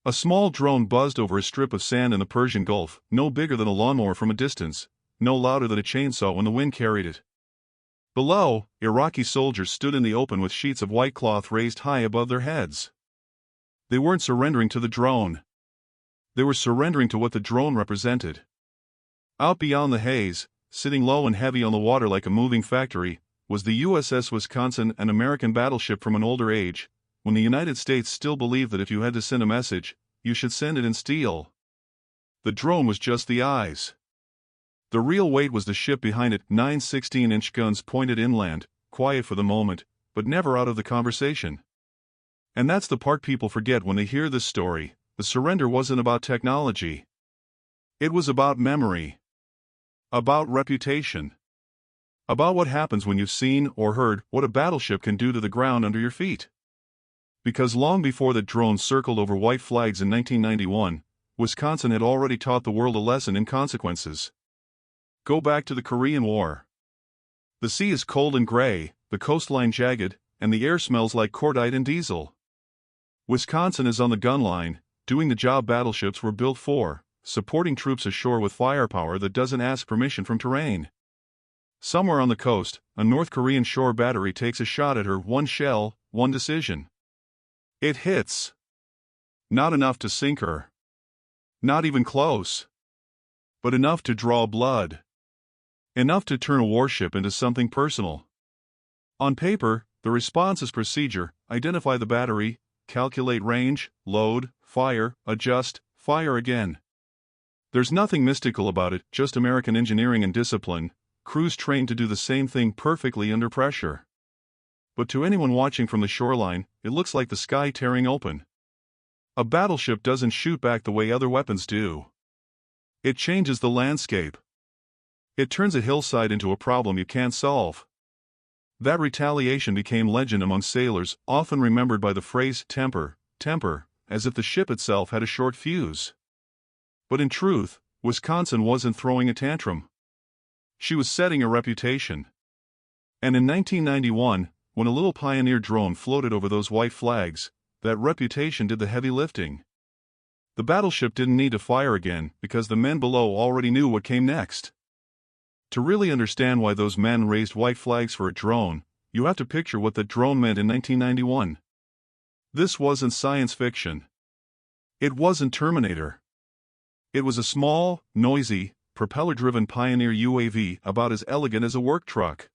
A small drone buzzed over a strip of sand in the Persian Gulf, no bigger than a lawnmower from a distance, no louder than a chainsaw when the wind carried it. Below, Iraqi soldiers stood in the open with sheets of white cloth raised high above their heads. They weren't surrendering to the drone. They were surrendering to what the drone represented. Out beyond the haze, sitting low and heavy on the water like a moving factory, was the USS Wisconsin, an American battleship from an older age, when the United States still believed that if you had to send a message, you should send it in steel. The drone was just the eyes. The real weight was the ship behind it, 9 16-inch guns pointed inland, quiet for the moment, but never out of the conversation. And that's the part people forget when they hear this story. The surrender wasn't about technology. It was about memory. About reputation. About what happens when you've seen or heard what a battleship can do to the ground under your feet. Because long before the drone circled over white flags in 1991, Wisconsin had already taught the world a lesson in consequences. Go back to the Korean War. The sea is cold and gray, the coastline jagged, and the air smells like cordite and diesel. Wisconsin is on the gun line, doing the job battleships were built for, supporting troops ashore with firepower that doesn't ask permission from terrain. Somewhere on the coast, a North Korean shore battery takes a shot at her, one shell, one decision. It hits. Not enough to sink her. Not even close. But enough to draw blood. Enough to turn a warship into something personal. On paper, the response is procedure: identify the battery, calculate range, load, fire, adjust, fire again. There's nothing mystical about it, just American engineering and discipline, crews trained to do the same thing perfectly under pressure. But to anyone watching from the shoreline, it looks like the sky tearing open. A battleship doesn't shoot back the way other weapons do. It changes the landscape. It turns a hillside into a problem you can't solve. That retaliation became legend among sailors, often remembered by the phrase temper, temper, as if the ship itself had a short fuse. But in truth, Wisconsin wasn't throwing a tantrum. She was setting a reputation. And in 1991, when a little Pioneer drone floated over those white flags, that reputation did the heavy lifting. The battleship didn't need to fire again because the men below already knew what came next. To really understand why those men raised white flags for a drone, you have to picture what the drone meant in 1991. This wasn't science fiction. It wasn't Terminator. It was a small, noisy, propeller-driven Pioneer UAV about as elegant as a work truck.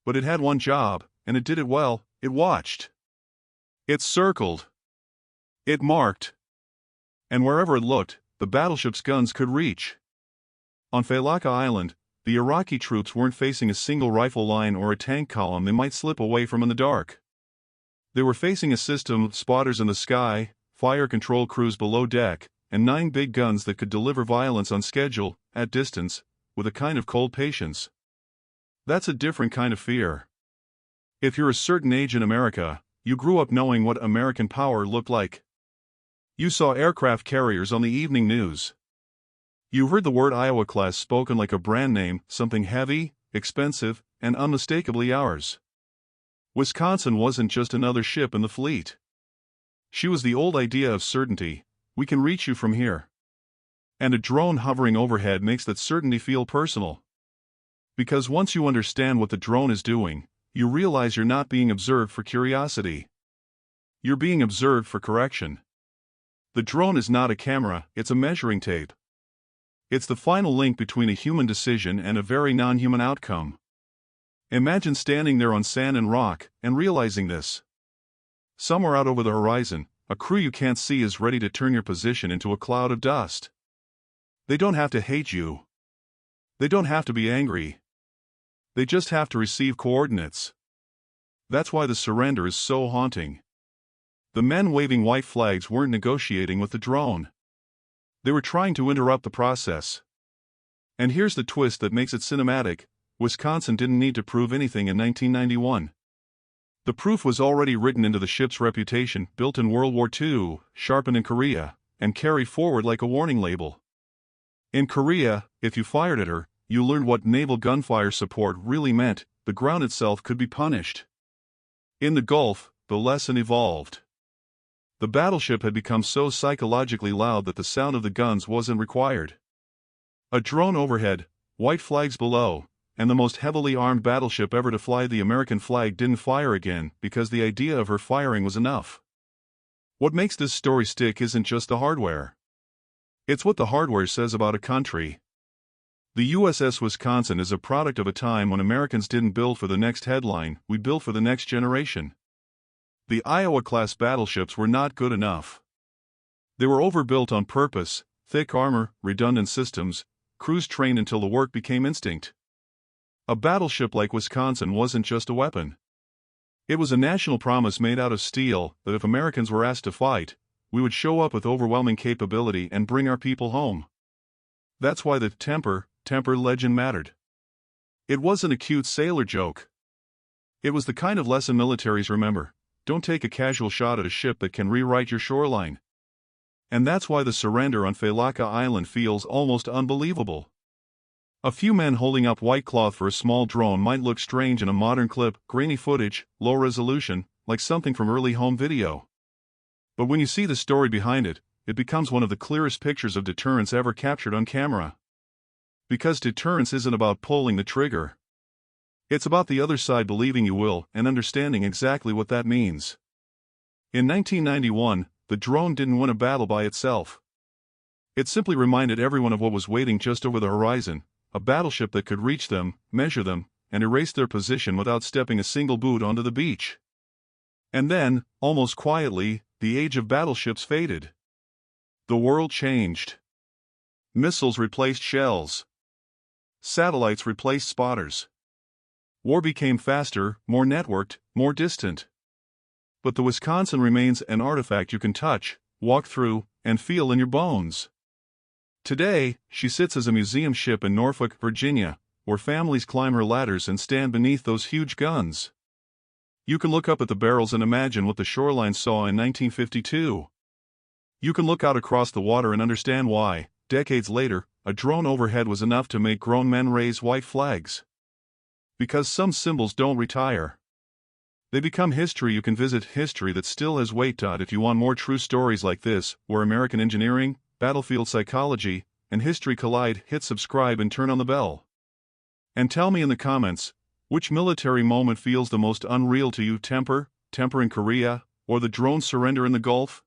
But it had one job, and it did it well: it watched. It circled. It marked. And wherever it looked, the battleship's guns could reach. On Failaka Island, the Iraqi troops weren't facing a single rifle line or a tank column they might slip away from in the dark. They were facing a system of spotters in the sky, fire control crews below deck, and 9 big guns that could deliver violence on schedule, at distance, with a kind of cold patience. That's a different kind of fear. If you're a certain age in America, you grew up knowing what American power looked like. You saw aircraft carriers on the evening news. You heard the word Iowa class spoken like a brand name, something heavy, expensive, and unmistakably ours. Wisconsin wasn't just another ship in the fleet. She was the old idea of certainty: we can reach you from here. And a drone hovering overhead makes that certainty feel personal. Because once you understand what the drone is doing, you realize you're not being observed for curiosity. You're being observed for correction. The drone is not a camera, it's a measuring tape. It's the final link between a human decision and a very non-human outcome. Imagine standing there on sand and rock, and realizing this. Somewhere out over the horizon, a crew you can't see is ready to turn your position into a cloud of dust. They don't have to hate you. They don't have to be angry. They just have to receive coordinates. That's why the surrender is so haunting. The men waving white flags weren't negotiating with the drone. They were trying to interrupt the process. And here's the twist that makes it cinematic: Wisconsin didn't need to prove anything in 1991. The proof was already written into the ship's reputation, built in World War II, sharpened in Korea, and carried forward like a warning label. In Korea, if you fired at her, you learned what naval gunfire support really meant: the ground itself could be punished. In the Gulf, the lesson evolved. The battleship had become so psychologically loud that the sound of the guns wasn't required. A drone overhead, white flags below, and the most heavily armed battleship ever to fly the American flag didn't fire again because the idea of her firing was enough. What makes this story stick isn't just the hardware. It's what the hardware says about a country. The USS Wisconsin is a product of a time when Americans didn't build for the next headline, we built for the next generation. The Iowa-class battleships were not good enough. They were overbuilt on purpose, thick armor, redundant systems, crews trained until the work became instinct. A battleship like Wisconsin wasn't just a weapon. It was a national promise made out of steel that if Americans were asked to fight, we would show up with overwhelming capability and bring our people home. That's why the temper legend mattered. It wasn't a cute sailor joke. It was the kind of lesson militaries remember. Don't take a casual shot at a ship that can rewrite your shoreline. And that's why the surrender on Failaka Island feels almost unbelievable. A few men holding up white cloth for a small drone might look strange in a modern clip, grainy footage, low resolution, like something from early home video. But when you see the story behind it, it becomes one of the clearest pictures of deterrence ever captured on camera. Because deterrence isn't about pulling the trigger. It's about the other side believing you will and understanding exactly what that means. In 1991, the drone didn't win a battle by itself. It simply reminded everyone of what was waiting just over the horizon, a battleship that could reach them, measure them, and erase their position without stepping a single boot onto the beach. And then, almost quietly, the age of battleships faded. The world changed. Missiles replaced shells. Satellites replaced spotters. War became faster, more networked, more distant. But the Wisconsin remains an artifact you can touch, walk through, and feel in your bones. Today, she sits as a museum ship in Norfolk, Virginia, where families climb her ladders and stand beneath those huge guns. You can look up at the barrels and imagine what the shoreline saw in 1952. You can look out across the water and understand why, decades later, a drone overhead was enough to make grown men raise white flags. Because some symbols don't retire. They become history. You can visit history that still has weight. If you want more true stories like this, where American engineering, battlefield psychology, and history collide, hit subscribe and turn on the bell. And tell me in the comments, which military moment feels the most unreal to you, temper in Korea, or the drone surrender in the Gulf?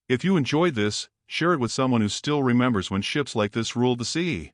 If you enjoyed this, share it with someone who still remembers when ships like this ruled the sea.